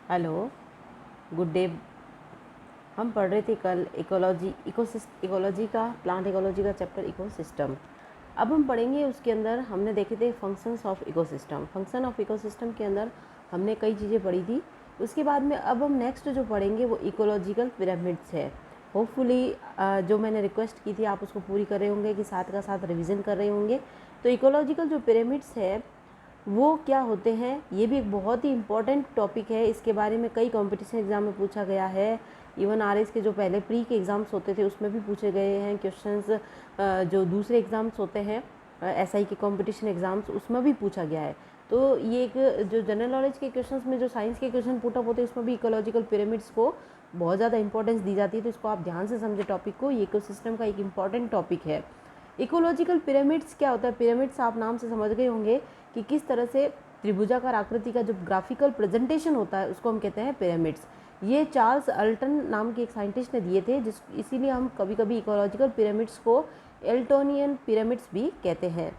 Hello, good day. हम पढ़ रहे थे कल इकोलॉजी का, प्लांट इकोलॉजी का चैप्टर इकोसिस्टम। अब हम पढ़ेंगे उसके अंदर हमने देखे थे functions of ecosystem. Function of ecosystem के अंदर हमने कई चीज़ें पढ़ी थी। उसके बाद में अब हम नेक्स्ट जो पढ़ेंगे वो इकोलॉजिकल पिरामिड्स है। होपफुली जो मैंने रिक्वेस्ट की थी आप उसको पूरी कर रहे होंगे कि साथ का साथ रिवीजन कर रहे होंगे। तो इकोलॉजिकल जो पिरामिड्स है वो क्या होते हैं, ये भी एक बहुत ही इम्पॉर्टेंट टॉपिक है। इसके बारे में कई कंपटीशन एग्ज़ाम में पूछा गया है। इवन आरएस के जो पहले प्री के एग्ज़ाम्स होते थे उसमें भी पूछे गए हैं क्वेश्चंस। जो दूसरे एग्ज़ाम्स होते हैं एसआई के कंपटीशन एग्ज़ाम्स, उसमें भी पूछा गया है। तो ये एक जो जनरल नॉलेज के क्वेश्चंस में जो साइंस के क्वेश्चन पुट अप होते हैं उसमें भी इकोलॉजिकल पिरामिड्स को बहुत ज़्यादा इंपॉर्टेंस दी जाती है। तो इसको आप ध्यान से समझे टॉपिक को, ये इकोसिस्टम का एक इम्पॉर्टेंट टॉपिक है। इकोलॉजिकल पिरामिड्स क्या होता है? पिरामिड्स आप नाम से समझ गए होंगे कि किस तरह से त्रिभुजाकार आकृति का जो ग्राफिकल प्रेजेंटेशन होता है उसको हम कहते हैं पिरामिड्स। ये चार्ल्स अल्टन नाम के एक साइंटिस्ट ने दिए थे, जिस इसीलिए हम कभी कभी इकोलॉजिकल पिरामिड्स को एल्टोनियन पिरामिड्स भी कहते हैं।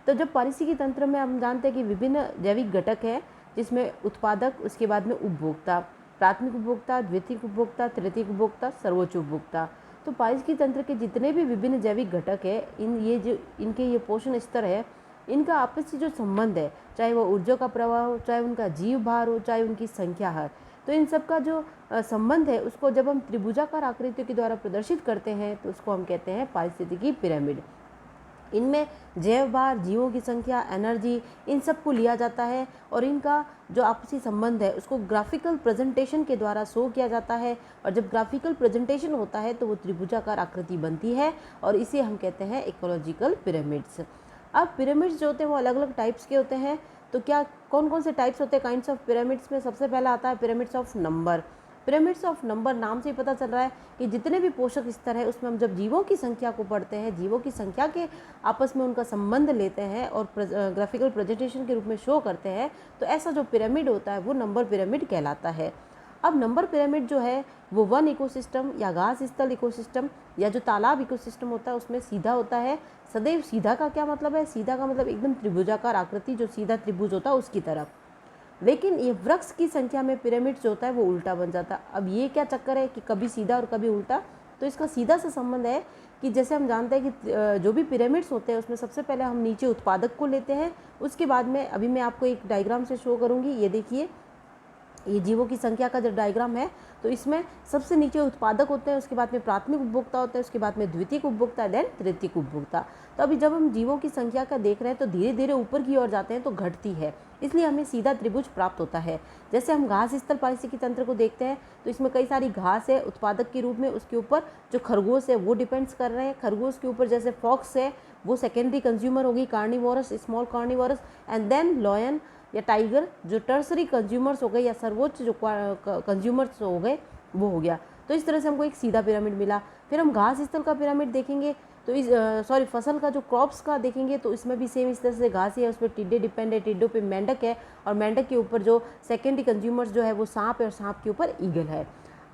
तो जब पारिस्थितिकी तंत्र में हम जानते हैं कि विभिन्न जैविक घटक है, जिसमें उत्पादक, उसके बाद में उपभोक्ता, प्राथमिक उपभोक्ता, द्वितीयक उपभोक्ता, तृतीयक उपभोक्ता, सर्वोच्च उपभोक्ता। तो पारिस्थितिकी तंत्र के जितने भी विभिन्न जैविक घटक है, इनके ये पोषण स्तर है, इनका आपसी जो संबंध है, चाहे वो ऊर्जा का प्रवाह हो, चाहे उनका जीव भार हो, चाहे उनकी संख्या है, तो इन सब का जो संबंध है उसको जब हम त्रिभुजाकार आकृतियों के द्वारा प्रदर्शित करते हैं तो उसको हम कहते हैं पारिस्थितिकी पिरामिड। इनमें जैव भार, जीवों की संख्या, एनर्जी, इन सब को लिया जाता है और इनका जो आपसी संबंध है उसको ग्राफिकल प्रेजेंटेशन के द्वारा शो किया जाता है। और जब ग्राफिकल प्रेजेंटेशन होता है तो वो त्रिभुजाकार आकृति बनती है और इसे हम कहते हैं इकोलॉजिकल पिरामिड्स। अब पिरामिड्स जो होते हैं वो अलग अलग टाइप्स के होते हैं। तो क्या कौन कौन से टाइप्स होते हैं काइंड्स ऑफ पिरामिड्स में? सबसे पहला आता है pyramids of number. Pyramids of number नाम से ही पता चल रहा है कि जितने भी पोषक स्तर है उसमें हम जब जीवों की संख्या को पढ़ते हैं, जीवों की संख्या के आपस में उनका संबंध लेते हैं और ग्राफिकल प्रेजेंटेशन के रूप में शो करते हैं, तो ऐसा जो पिरामिड होता है वो नंबर पिरामिड कहलाता है। अब नंबर पिरामिड जो है वो वन इकोसिस्टम या घास स्थल इकोसिस्टम या जो तालाब इकोसिस्टम होता है उसमें सीधा होता है। सदैव सीधा का क्या मतलब है? सीधा का मतलब एकदम त्रिभुजाकार आकृति, जो सीधा त्रिभुज होता है उसकी तरफ। लेकिन ये वृक्ष की संख्या में पिरामिड जो होता है वो उल्टा बन जाता है। अब ये क्या चक्कर है कि कभी सीधा और कभी उल्टा? तो इसका सीधा सा संबंध है कि जैसे हम जानते हैं कि जो भी पिरामिड्स होते हैं उसमें सबसे पहले हम नीचे उत्पादक को लेते हैं, उसके बाद में अभी मैं आपको एक डायग्राम से शो करूँगी। ये देखिए, ये जीवों की संख्या का जो डायग्राम है, तो इसमें सबसे नीचे उत्पादक होते हैं, उसके बाद में प्राथमिक उपभोक्ता होता है, उसके बाद में द्वितीयक उपभोक्ता, देन तृतीयक उपभोक्ता। तो अभी जब हम जीवों की संख्या का देख रहे हैं तो धीरे धीरे ऊपर की ओर जाते हैं तो घटती है, इसलिए हमें सीधा त्रिभुज प्राप्त होता है। जैसे हम घास स्थल पारिस्थितिकी तंत्र को देखते हैं तो इसमें कई सारी घास है उत्पादक के रूप में, उसके ऊपर जो खरगोश है वो डिपेंड्स कर रहे हैं। खरगोश के ऊपर जैसे फॉक्स है वो सेकेंडरी कंज्यूमर होगी, carnivorous, small carnivorous, and then lion या टाइगर जो टर्सरी कंज्यूमर्स हो गए या सर्वोच्च जो कंज्यूमर्स हो गए वो हो गया। तो इस तरह से हमको एक सीधा पिरामिड मिला। फिर हम घास स्थल का पिरामिड देखेंगे तो इस फसल का जो क्रॉप्स का देखेंगे तो इसमें भी सेम इस तरह से घास है, उस पर टिड्डे डिपेंड है, टिड्डों पे मेंढक है और मेंढक के ऊपर जो सेकेंडरी कंज्यूमर्स जो है वो सांप है और सांप के ऊपर ईगल है।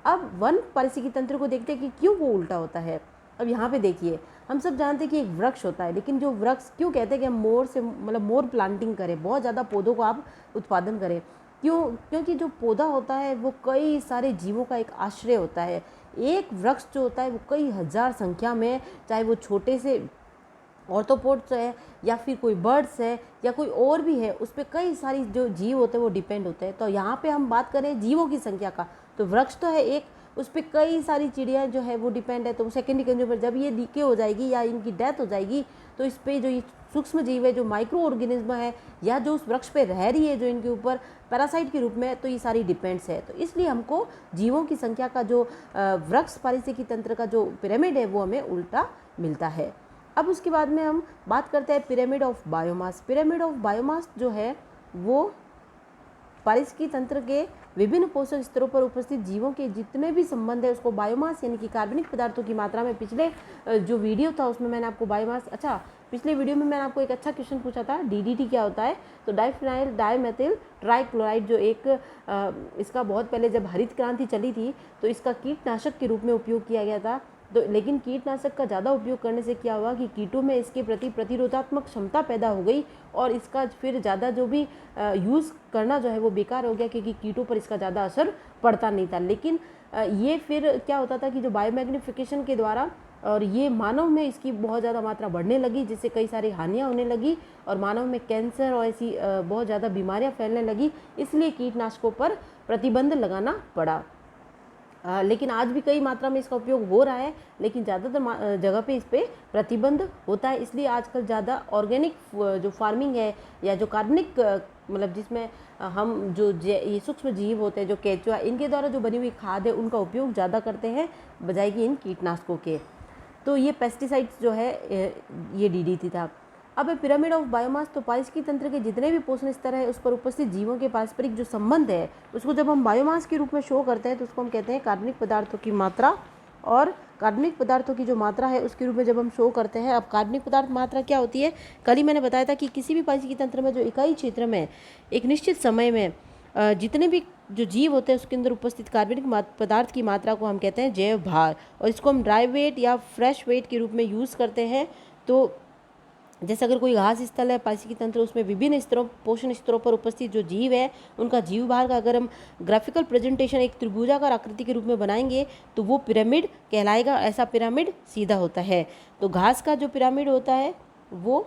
अब वन पारिस्थितिकी तंत्र को देखते हैं कि क्यों वो उल्टा होता है। अब यहाँ पे देखिए, हम सब जानते हैं कि एक वृक्ष होता है, लेकिन जो वृक्ष क्यों कहते हैं कि हम मोर से मतलब मोर प्लांटिंग करें, बहुत ज़्यादा पौधों को आप उत्पादन करें, क्यों? क्योंकि जो पौधा होता है वो कई सारे जीवों का एक आश्रय होता है। एक वृक्ष जो होता है वो कई हजार संख्या में, चाहे वो छोटे से ऑर्थोपोड्स है या फिर कोई बर्ड्स है या कोई और भी है, उस पर कई सारी जो जीव होते हैं वो डिपेंड होते हैं। तो यहाँ पे हम बात करें जीवों की संख्या का, तो वृक्ष तो है एक, उस पर कई सारी चिड़िया जो है वो डिपेंड है। तो सेकेंडरी कंज्यूमर जब ये डीके हो जाएगी या इनकी डेथ हो जाएगी तो इस पर जो ये सूक्ष्म जीव है, जो माइक्रो ऑर्गेनिज्म है या जो उस वृक्ष पे रह रही है, जो इनके ऊपर पैरासाइट के रूप में, तो ये सारी डिपेंड्स है। तो इसलिए हमको जीवों की संख्या का जो वृक्ष पारिस्थितिकी तंत्र का जो पिरामिड है वो हमें उल्टा मिलता है। अब उसके बाद में हम बात करते हैं pyramid of biomass. Pyramid of biomass जो है वो पारिस्थितिकी तंत्र के विभिन्न पोषक स्तरों पर उपस्थित जीवों के जितने भी संबंध है उसको बायोमास यानी कि कार्बनिक पदार्थों की मात्रा में, पिछले जो वीडियो था उसमें मैंने आपको बायोमास, पिछले वीडियो में मैंने आपको एक अच्छा क्वेश्चन पूछा था, डीडीटी क्या होता है? तो डाइफिनाइल डाइमेथिल ट्राइक्लोराइड, जो एक इसका बहुत पहले जब हरित क्रांति चली थी तो इसका कीटनाशक के रूप में उपयोग किया गया था। तो लेकिन कीटनाशक का ज़्यादा उपयोग करने से क्या हुआ कि कीटों में इसके प्रति प्रतिरोधात्मक क्षमता पैदा हो गई और इसका फिर ज़्यादा जो भी यूज़ करना जो है वो बेकार हो गया, क्योंकि कीटों पर इसका ज़्यादा असर पड़ता नहीं था। लेकिन ये फिर क्या होता था कि जो बायोमैग्निफिकेशन के द्वारा और ये मानव में इसकी बहुत ज़्यादा मात्रा बढ़ने लगी, जिससे कई सारी हानियाँ होने लगी और मानव में कैंसर और ऐसी बहुत ज़्यादा बीमारियाँ फैलने लगी, इसलिए कीटनाशकों पर प्रतिबंध लगाना पड़ा। लेकिन आज भी कई मात्रा में इसका उपयोग हो रहा है, लेकिन ज़्यादातर जगह पे इस पर प्रतिबंध होता है। इसलिए आजकल ज़्यादा ऑर्गेनिक जो फार्मिंग है या जो कार्बनिक मतलब जिसमें हम जो ये सूक्ष्म जीव होते हैं, जो केंचुआ, इनके द्वारा जो बनी हुई खाद है उनका उपयोग ज़्यादा करते हैं बजाय कि इन कीटनाशकों के। तो ये पेस्टिसाइड्स जो है ये डीडीटी था। अब पिरामिड ऑफ बायोमास, तो पारिस्थितिकी तंत्र के जितने भी पोषण स्तर है उस पर उपस्थित जीवों के पारस्परिक जो संबंध है उसको जब हम बायोमास के रूप में शो करते हैं तो उसको हम कहते हैं कार्बनिक पदार्थों की मात्रा। और कार्बनिक पदार्थों की जो मात्रा है उसके रूप में जब हम शो करते हैं, अब कार्बनिक पदार्थ मात्रा क्या होती है, कल ही मैंने बताया था कि किसी भी पारिस्थितिकी तंत्र में जो इकाई क्षेत्र में एक निश्चित समय में जितने भी जो जीव होते हैं उसके अंदर उपस्थित कार्बनिक पदार्थ की मात्रा को हम कहते हैं जैव भार, और इसको हम ड्राई वेट या फ्रेश वेट के रूप में यूज़ करते हैं। तो जैसे अगर कोई घास स्थल है पारिस्थितिकी तंत्र, उसमें विभिन्न स्तरों पोषण स्तरों पर उपस्थित जो जीव है उनका जीव भार का अगर हम ग्राफिकल प्रेजेंटेशन एक त्रिभुजाकार आकृति के रूप में बनाएंगे तो वो पिरामिड कहलाएगा। ऐसा पिरामिड सीधा होता है। तो घास का जो पिरामिड होता है वो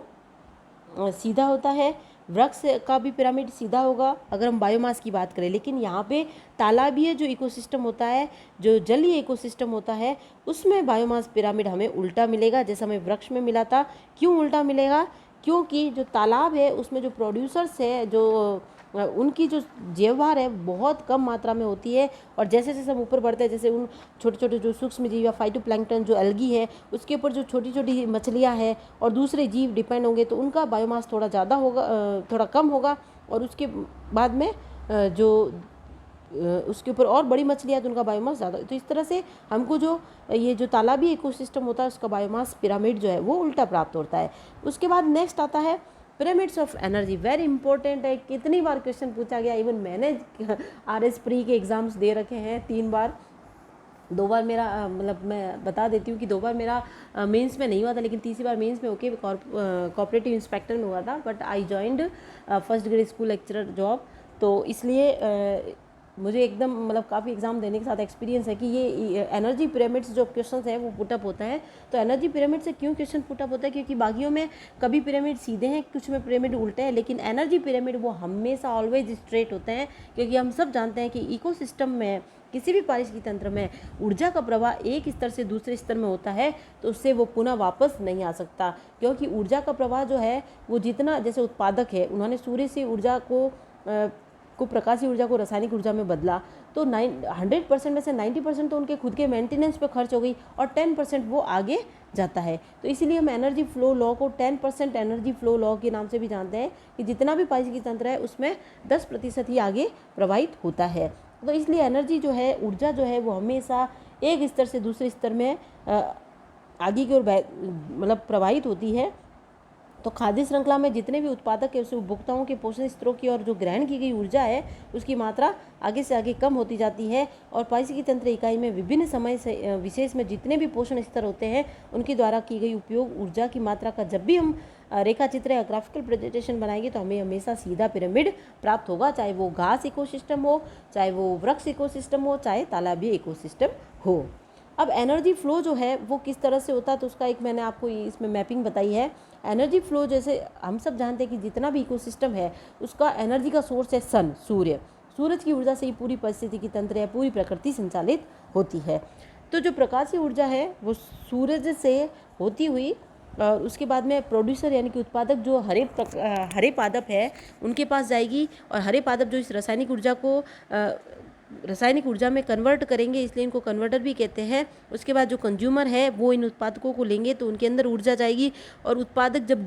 सीधा होता है, वृक्ष का भी पिरामिड सीधा होगा अगर हम बायोमास की बात करें। लेकिन यहाँ पे तालाबीय जो इकोसिस्टम होता है, जो जलीय इकोसिस्टम होता है, उसमें बायोमास पिरामिड हमें उल्टा मिलेगा जैसा हमें वृक्ष में मिला था। क्यों उल्टा मिलेगा? क्योंकि जो तालाब है उसमें जो प्रोड्यूसर्स है, जो उनकी जो जैवभार है बहुत कम मात्रा में होती है, और जैसे जैसे हम ऊपर बढ़ते हैं, जैसे उन छोटे छोटे जो सूक्ष्म जीव या फाइटोप्लैंक्टन जो एल्गी है उसके ऊपर जो छोटी छोटी मछलियाँ हैं और दूसरे जीव डिपेंड होंगे, तो उनका बायोमास थोड़ा ज़्यादा होगा, थोड़ा कम होगा। और उसके बाद में जो उसके ऊपर और बड़ी मछलियाँ तो उनका बायोमास ज़्यादा। तो इस तरह से हमको जो ये जो तालाबी इकोसिस्टम होता है उसका बायोमास पिरामिड जो है वो उल्टा प्राप्त होता है। उसके बाद नेक्स्ट आता है pyramids of energy. Very important है, कितनी बार क्वेश्चन पूछा गया। इवन मैंने RS प्री के एग्ज़ाम्स दे रखे हैं 3 बार। 2 बार मेरा मतलब मैं बता देती हूँ कि 2 बार मेरा मेंस में नहीं हुआ था, लेकिन तीसरी बार मेंस में होके कोऑपरेटिव इंस्पेक्टर में हुआ था। But I joined first grade school lecturer job, तो इसलिए मुझे एकदम मतलब काफ़ी एग्जाम देने के साथ एक्सपीरियंस है कि ये एनर्जी पिरामिड्स जो क्वेश्चंस है वो पुटअप होता है। तो एनर्जी पिरामिड से क्यों क्वेश्चन पुटअप होता है? क्योंकि बाकियों में कभी पिरामिड सीधे हैं, कुछ में पिरामिड उल्टे हैं, लेकिन एनर्जी पिरामिड वो हमेशा ऑलवेज स्ट्रेट होते हैं। क्योंकि हम सब जानते हैं कि इकोसिस्टम में, किसी भी पारिस्थितिकी तंत्र में ऊर्जा का प्रवाह एक स्तर से दूसरे स्तर में होता है तो उससे वो पुनः वापस नहीं आ सकता। क्योंकि ऊर्जा का प्रवाह जो है वो जितना, जैसे उत्पादक है उन्होंने सूर्य से ऊर्जा को प्रकाशीय ऊर्जा को रासायनिक ऊर्जा में बदला, तो 100% में से 90% तो उनके खुद के मेंटेनेंस पे खर्च हो गई और 10% वो आगे जाता है। तो इसीलिए हम एनर्जी फ्लो लॉ को 10% एनर्जी फ्लो लॉ के नाम से भी जानते हैं कि जितना भी पारिस्थितिकी तंत्र है उसमें 10% ही आगे प्रवाहित होता है। तो इसलिए एनर्जी जो है, ऊर्जा जो है वो हमेशा एक स्तर से दूसरे स्तर में आगे की ओर मतलब प्रवाहित होती है। तो खाद्य श्रृंखला में जितने भी उत्पादक है उसे उपभोक्ताओं के पोषण स्तरों की और जो ग्रहण की गई ऊर्जा है उसकी मात्रा आगे से आगे कम होती जाती है। और पारिस्थितिकी तंत्र इकाई में विभिन्न समय से विशेष में जितने भी पोषण स्तर होते हैं उनके द्वारा की गई उपयोग ऊर्जा की मात्रा का जब भी हम रेखा चित्र या ग्राफिकल प्रेजेंटेशन बनाएंगे तो हमें हमेशा सीधा पिरामिड प्राप्त होगा, चाहे वो घास इकोसिस्टम हो, चाहे वो वृक्ष इकोसिस्टम हो, चाहे तालाबीय इकोसिस्टम हो। अब एनर्जी फ्लो जो है वो किस तरह से होता है, तो उसका एक मैंने आपको इसमें मैपिंग बताई है। एनर्जी फ्लो जैसे हम सब जानते हैं कि जितना भी इकोसिस्टम है उसका एनर्जी का सोर्स है सन, सूर्य। सूरज की ऊर्जा से ही पूरी पारिस्थितिकी तंत्र या पूरी प्रकृति संचालित होती है। तो जो प्रकाशीय ऊर्जा है वो सूरज से होती हुई और उसके बाद में प्रोड्यूसर यानी कि उत्पादक जो हरे पादप है उनके पास जाएगी, और हरे पादप जो इस रासायनिक ऊर्जा को रासायनिक ऊर्जा में कन्वर्ट करेंगे, इसलिए इनको कन्वर्टर भी कहते हैं। उसके बाद जो कंज्यूमर है वो इन उत्पादकों को लेंगे तो उनके अंदर ऊर्जा जाएगी, और उत्पादक जब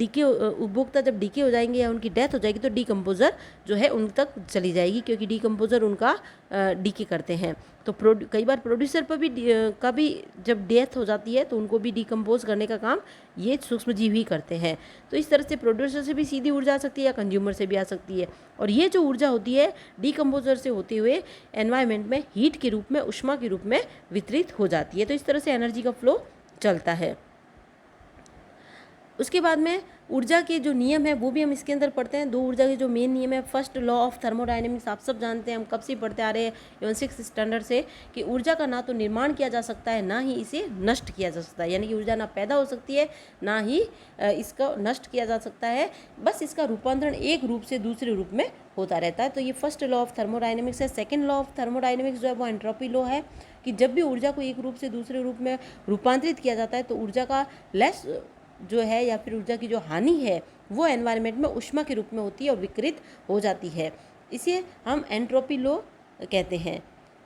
उपभोक्ता जब डीके हो जाएंगे या उनकी डेथ हो जाएगी तो डीकम्पोजर जो है उन तक चली जाएगी, क्योंकि डीकम्पोजर उनका डीके करते हैं। तो कई बार प्रोड्यूसर पर भी का भी जब डेथ हो जाती है तो उनको भी डीकम्पोज करने का काम ये सूक्ष्मजीव ही करते हैं। तो इस तरह से प्रोड्यूसर से भी सीधी ऊर्जा आ सकती है या कंज्यूमर से भी आ सकती है, और ये जो ऊर्जा होती है डीकम्पोजर से होते हुए एनवायरनमेंट में हीट के रूप में, ऊष्मा के रूप में वितरित हो जाती है। तो इस तरह से एनर्जी का फ्लो चलता है। उसके बाद में ऊर्जा के जो नियम है वो भी हम इसके अंदर पढ़ते हैं। दो ऊर्जा के जो मेन नियम है, फर्स्ट लॉ ऑफ थर्मोडायनेमिक्स आप सब जानते हैं, हम कब से पढ़ते आ रहे हैं, इवन 6th स्टैंडर्ड से, कि ऊर्जा का ना तो निर्माण किया जा सकता है ना ही इसे नष्ट किया जा सकता है। यानी कि ऊर्जा ना पैदा हो सकती है ना ही इसका नष्ट किया जा सकता है, बस इसका रूपांतरण एक रूप से दूसरे रूप में होता रहता है। तो ये फर्स्ट लॉ ऑफ थर्मोडायनेमिक्स है। सेकेंड लॉ ऑफ थर्मोडायनेमिक्स जो है वो एंट्रोपी लॉ है, कि जब भी ऊर्जा को एक रूप से दूसरे रूप में रूपांतरित किया जाता है तो ऊर्जा का लेस जो है या फिर ऊर्जा की जो हानि है वो एनवायरनमेंट में ऊष्मा के रूप में होती है और विकृत हो जाती है। इसे हम एंट्रोपी लॉ कहते हैं।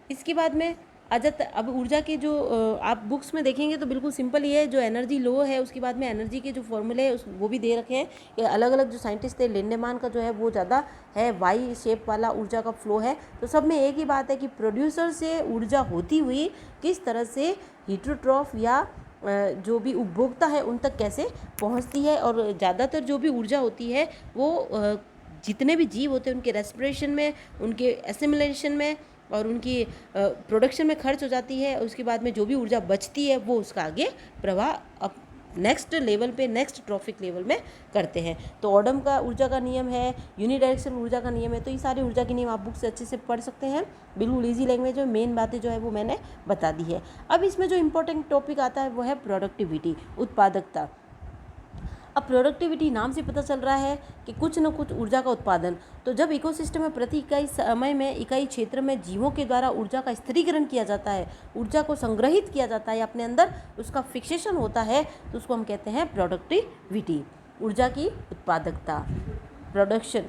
इसके बाद में आ जाता, अब ऊर्जा के जो आप बुक्स में देखेंगे तो बिल्कुल सिंपल ही है, जो एनर्जी लॉ है उसके बाद में एनर्जी के जो फॉर्मूले है वो भी दे रखे हैं। ये अलग अलग जो साइंटिस्ट थे, लिंडेमान का जो है वो ज़्यादा है, वाई शेप वाला ऊर्जा का फ्लो है। तो सब में एक ही बात है कि प्रोड्यूसर से ऊर्जा होती हुई किस तरह से हीटरोट्रॉफ या जो भी उपभोक्ता है उन तक कैसे पहुंचती है। और ज़्यादातर जो भी ऊर्जा होती है वो जितने भी जीव होते हैं उनके रेस्पिरेशन में, उनके एसिमिलेशन में और उनकी प्रोडक्शन में खर्च हो जाती है। उसके बाद में जो भी ऊर्जा बचती है वो उसका आगे प्रवाह नेक्स्ट लेवल पे, नेक्स्ट ट्रॉफिक लेवल में करते हैं। तो ऑडम का ऊर्जा का नियम है, यूनिडायरेक्शनल ऊर्जा का नियम है। तो ये सारे ऊर्जा के नियम आप बुक से अच्छे से पढ़ सकते हैं, बिल्कुल ईजी लैंग्वेज में मेन बातें जो है वो मैंने बता दी है। अब इसमें जो इंपॉर्टेंट टॉपिक आता है वो है प्रोडक्टिविटी, उत्पादकता। अब प्रोडक्टिविटी नाम से पता चल रहा है कि कुछ न कुछ ऊर्जा का उत्पादन। तो जब इकोसिस्टम में प्रति इकाई समय में, इकाई क्षेत्र में जीवों के द्वारा ऊर्जा का स्थिरीकरण किया जाता है, ऊर्जा को संग्रहित किया जाता है, अपने अंदर उसका फिक्सेशन होता है, तो उसको हम कहते हैं प्रोडक्टिविटी, ऊर्जा की उत्पादकता, प्रोडक्शन।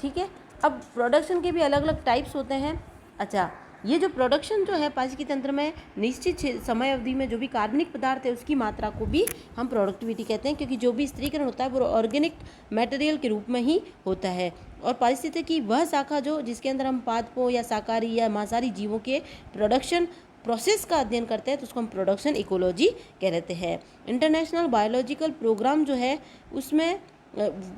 ठीक है। अब प्रोडक्शन के भी अलग अलग टाइप्स होते हैं। अच्छा, ये जो प्रोडक्शन जो है पारिस्थितिकी तंत्र में निश्चित समय अवधि में जो भी कार्बनिक पदार्थ है उसकी मात्रा को भी हम प्रोडक्टिविटी कहते हैं, क्योंकि जो भी स्थिरीकरण होता है वो ऑर्गेनिक मटेरियल के रूप में ही होता है। और पारिस्थितिकी की वह शाखा जो जिसके अंदर हम पादपों या शाकाहारी या मांसाहारी जीवों के प्रोडक्शन प्रोसेस का अध्ययन करते हैं तो उसको हम प्रोडक्शन इकोलॉजी कह लेते हैं। इंटरनेशनल बायोलॉजिकल प्रोग्राम जो है उसमें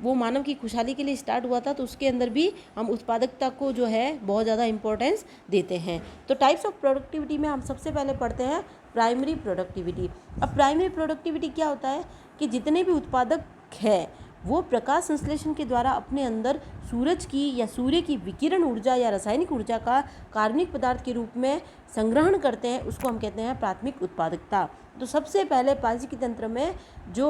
वो मानव की खुशहाली के लिए स्टार्ट हुआ था, तो उसके अंदर भी हम उत्पादकता को जो है बहुत ज़्यादा इंपॉर्टेंस देते हैं। तो टाइप्स ऑफ प्रोडक्टिविटी में हम सबसे पहले पढ़ते हैं प्राइमरी प्रोडक्टिविटी। अब प्राइमरी प्रोडक्टिविटी क्या होता है कि जितने भी उत्पादक हैं वो प्रकाश संश्लेषण के द्वारा अपने अंदर सूरज की या सूर्य की विकिरण ऊर्जा या रासायनिक ऊर्जा का कार्बनिक पदार्थ के रूप में संग्रहण करते हैं, उसको हम कहते हैं प्राथमिक उत्पादकता। तो सबसे पहले पारिस्थितिकी तंत्र में जो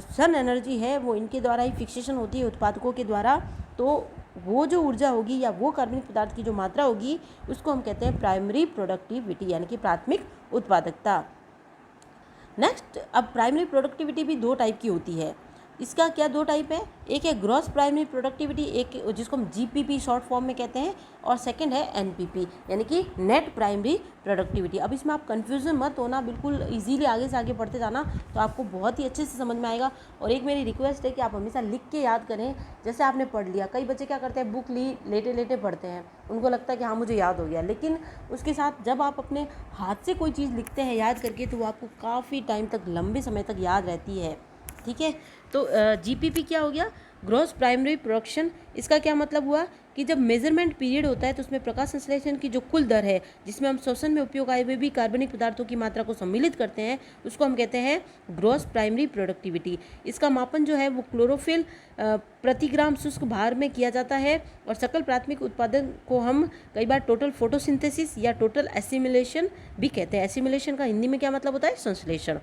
सन एनर्जी है वो इनके द्वारा ही फिक्सेशन होती है उत्पादकों के द्वारा। तो वो जो ऊर्जा होगी या वो कार्बनिक पदार्थ की जो मात्रा होगी उसको हम कहते हैं प्राइमरी प्रोडक्टिविटी, यानी कि प्राथमिक उत्पादकता। नेक्स्ट, अब प्राइमरी प्रोडक्टिविटी भी दो टाइप की होती है। इसका क्या दो टाइप है, एक है ग्रॉस प्राइमरी प्रोडक्टिविटी, एक जिसको हम जीपीपी शॉर्ट फॉर्म में कहते हैं, और सेकंड है एनपीपी यानी कि नेट प्राइमरी प्रोडक्टिविटी। अब इसमें आप कंफ्यूजन मत होना, बिल्कुल इजीली आगे से आगे पढ़ते जाना तो आपको बहुत ही अच्छे से समझ में आएगा। और एक मेरी रिक्वेस्ट है कि आप हमेशा लिख के याद करें, जैसे आपने पढ़ लिया। कई बच्चे क्या करते हैं, बुक ली लेटे लेटे पढ़ते हैं, उनको लगता है कि हाँ मुझे याद हो गया, लेकिन उसके साथ जब आप अपने हाथ से कोई चीज़ लिखते हैं याद करके तो वो आपको काफ़ी टाइम तक, लंबे समय तक याद रहती है। ठीक है। तो जीपीपी क्या हो गया, ग्रॉस प्राइमरी प्रोडक्शन। इसका क्या मतलब हुआ कि जब मेजरमेंट पीरियड होता है तो उसमें प्रकाश संश्लेषण की जो कुल दर है जिसमें हम श्वसन में उपयोग आए हुए भी कार्बनिक पदार्थों की मात्रा को सम्मिलित करते हैं उसको हम कहते हैं ग्रॉस प्राइमरी प्रोडक्टिविटी। इसका मापन जो है वो क्लोरोफिल प्रति ग्राम शुष्क भार में किया जाता है। और सकल प्राथमिक उत्पादन को हम कई बार टोटल फोटोसिंथेसिस या टोटल एसिमिलेशन भी कहते हैं। एसिमिलेशन का हिंदी में क्या मतलब होता है, संश्लेषण।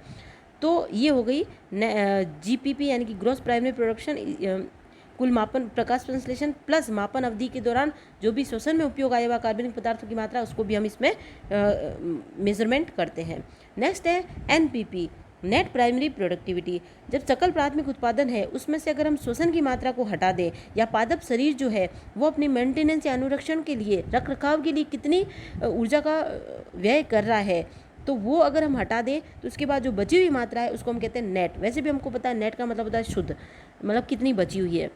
तो ये हो गई जीपीपी यानी कि ग्रॉस प्राइमरी प्रोडक्शन, कुल मापन प्रकाश संश्लेषण प्लस मापन अवधि के दौरान जो भी श्वसन में उपयोग आए हुआ कार्बनिक पदार्थों की मात्रा उसको भी हम इसमें मेजरमेंट करते हैं। नेक्स्ट है एनपीपी, नेट प्राइमरी प्रोडक्टिविटी। जब सकल प्राथमिक उत्पादन है उसमें से अगर हम श्वसन की मात्रा को हटा दें या पादप शरीर जो है वो अपनी मेंटेनेंस या अनुरक्षण के लिए, रख रखाव के लिए कितनी ऊर्जा का व्यय कर रहा है, तो वो अगर हम हटा दें तो उसके बाद जो बची हुई मात्रा है उसको हम कहते हैं नेट। वैसे भी हमको पता है नेट का मतलब होता है शुद्ध, मतलब कितनी बची हुई है।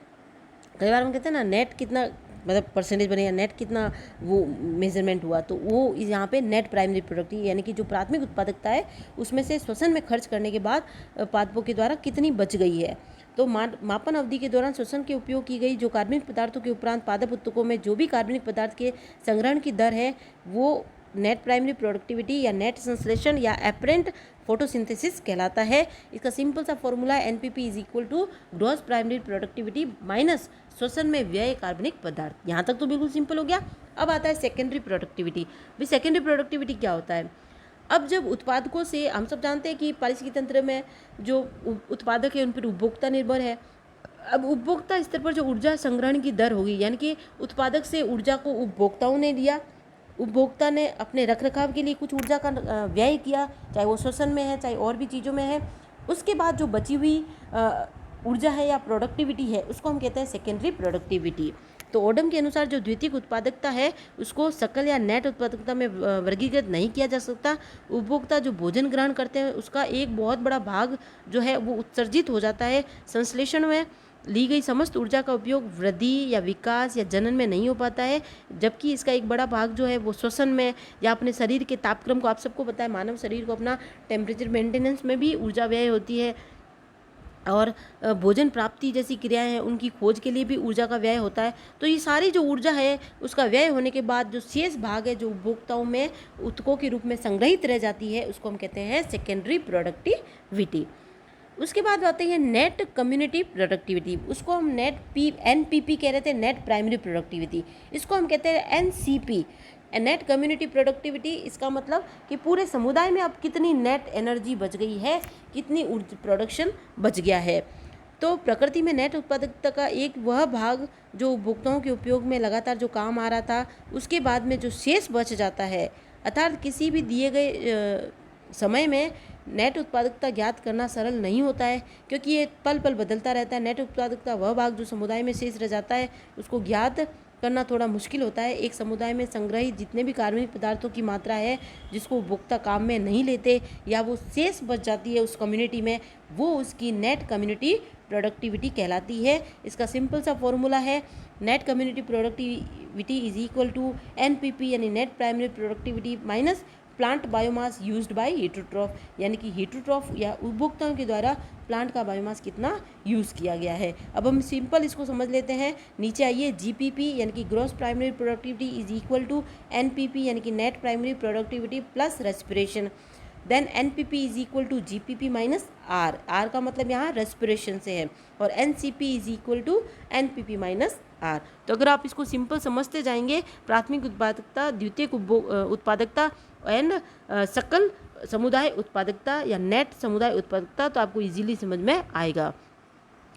कई बार हम कहते हैं ना नेट कितना, मतलब परसेंटेज बनेगा, नेट कितना वो मेजरमेंट हुआ, तो वो यहाँ पे नेट प्राइमरी प्रोडक्टिविटी यानी कि जो प्राथमिक उत्पादकता है उसमें से श्वसन में खर्च करने के बाद पादपों के द्वारा कितनी बच गई है। तो मापन अवधि के दौरान श्वसन के उपयोग की गई जो कार्बनिक पदार्थों के उपरांत पादप उत्तकों में जो भी कार्बनिक पदार्थ के संग्रहण की दर है वो नेट प्राइमरी प्रोडक्टिविटी या नेट संश्लेषण या एपरेंट फोटोसिंथेसिस कहलाता है। इसका सिंपल सा फॉर्मूला है NPP is equal to gross primary productivity minus श्वसन में व्यय कार्बनिक पदार्थ। यहाँ तक तो बिल्कुल सिंपल हो गया। अब आता है सेकेंडरी प्रोडक्टिविटी। भाई सेकेंडरी प्रोडक्टिविटी क्या होता है? अब जब उत्पादकों से, हम सब जानते हैं कि पारिस्थितिकी तंत्र में जो उत्पादक है उन पर उपभोक्ता निर्भर है। अब उपभोक्ता स्तर पर जो ऊर्जा संग्रहण की दर होगी, यानी कि उत्पादक से ऊर्जा को उपभोक्ताओं ने लिया, उपभोक्ता ने अपने रखरखाव के लिए कुछ ऊर्जा का व्यय किया, चाहे वो श्वसन में है चाहे और भी चीज़ों में है। उसके बाद जो बची हुई ऊर्जा है या प्रोडक्टिविटी है उसको हम कहते हैं सेकेंडरी प्रोडक्टिविटी। तो ओडम के अनुसार जो द्वितीयक उत्पादकता है उसको सकल या नेट उत्पादकता में वर्गीकृत नहीं किया जा सकता। उपभोक्ता जो भोजन ग्रहण करते हैं उसका एक बहुत बड़ा भाग जो है वो उत्सर्जित हो जाता है। संश्लेषण में ली गई समस्त ऊर्जा का उपयोग वृद्धि या विकास या जनन में नहीं हो पाता है, जबकि इसका एक बड़ा भाग जो है वो श्वसन में या अपने शरीर के तापक्रम को, आप सबको पता है मानव शरीर को अपना टेम्परेचर मेंटेनेंस में भी ऊर्जा व्यय होती है, और भोजन प्राप्ति जैसी क्रियाएं हैं उनकी खोज के लिए भी ऊर्जा का व्यय होता है। तो ये सारी जो ऊर्जा है उसका व्यय होने के बाद जो शेष भाग है जो उपभोक्ताओं में उत्तकों के रूप में संग्रहित रह जाती है उसको हम कहते हैं सेकेंडरी प्रोडक्टिविटी। उसके बाद आते हैं नेट कम्युनिटी प्रोडक्टिविटी। उसको हम एनपीपी कह रहे थे, नेट प्राइमरी प्रोडक्टिविटी। इसको हम कहते हैं एनसीपी, नेट कम्युनिटी प्रोडक्टिविटी। इसका मतलब कि पूरे समुदाय में अब कितनी नेट एनर्जी बच गई है, कितनी प्रोडक्शन बच गया है। तो प्रकृति में नेट उत्पादकता का एक वह भाग जो उपभोक्ताओं के उपयोग में लगातार जो काम आ रहा था उसके बाद में जो शेष बच जाता है, अर्थात किसी भी दिए गए समय में नेट उत्पादकता ज्ञात करना सरल नहीं होता है, क्योंकि ये पल पल बदलता रहता है। नेट उत्पादकता वह भाग जो समुदाय में शेष रह जाता है उसको ज्ञात करना थोड़ा मुश्किल होता है। एक समुदाय में संग्रहित जितने भी कार्बनिक पदार्थों की मात्रा है जिसको उपभोक्ता काम में नहीं लेते या वो शेष बच जाती है उस कम्युनिटी में, वो उसकी नेट कम्युनिटी प्रोडक्टिविटी कहलाती है। इसका सिंपल सा फॉर्मूला है net community productivity is equal to NPP यानी net primary productivity minus plant biomass used by heterotroph, यानी कि हीटरोट्रॉफ या उपभोक्ताओं के द्वारा प्लांट का बायोमास कितना यूज़ किया गया है। अब हम सिंपल इसको समझ लेते हैं। नीचे आइए, जीपीपी यानी कि gross primary productivity is equal to NPP यानी कि net primary productivity plus respiration. Then NPP is equal to GPP minus R, R का मतलब यहाँ रेस्पिरेशन से है, और NCP is equal to NPP minus R. तो अगर आप इसको सिंपल समझते जाएंगे, प्राथमिक उत्पादकता, द्वितीयक उत्पादकता एंड सकल समुदाय उत्पादकता या नेट समुदाय उत्पादकता, तो आपको इजीली समझ में आएगा।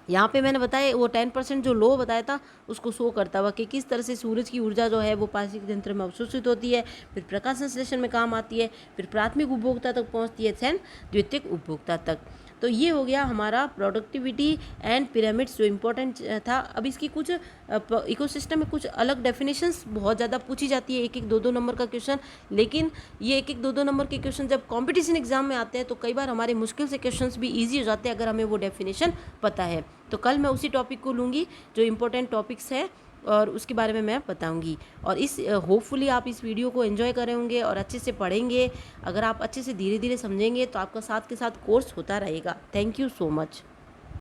यहाँ पे मैंने बताया वो 10% जो लो बताया था उसको शो करता हुआ कि किस तरह से सूरज की ऊर्जा जो है वो पारिस्थितिक तंत्र में अवशोषित होती है, फिर प्रकाश संश्लेषण में काम आती है, फिर प्राथमिक उपभोक्ता तक पहुँचती है, देन द्वितीयक उपभोक्ता तक। तो ये हो गया हमारा प्रोडक्टिविटी एंड पिरामिड्स जो इम्पोर्टेंट था। अब इसकी कुछ इकोसिस्टम में कुछ अलग डेफिनेशंस बहुत ज़्यादा पूछी जाती है, एक एक दो दो नंबर का क्वेश्चन, लेकिन ये एक एक दो दो नंबर के क्वेश्चन जब कंपटीशन एग्जाम में आते हैं तो कई बार हमारे मुश्किल से क्वेश्चंस भी इजी हो जाते हैं अगर हमें वो डेफिनेशन पता है। तो कल मैं उसी टॉपिक को लूँगी जो इम्पोर्टेंट टॉपिक्स है और उसके बारे में मैं बताऊंगी। और इस होपफुली आप इस वीडियो को एंजॉय कर रहे होंगे और अच्छे से पढ़ेंगे। अगर आप अच्छे से धीरे धीरे समझेंगे तो आपका साथ के साथ कोर्स होता रहेगा। Thank you so much.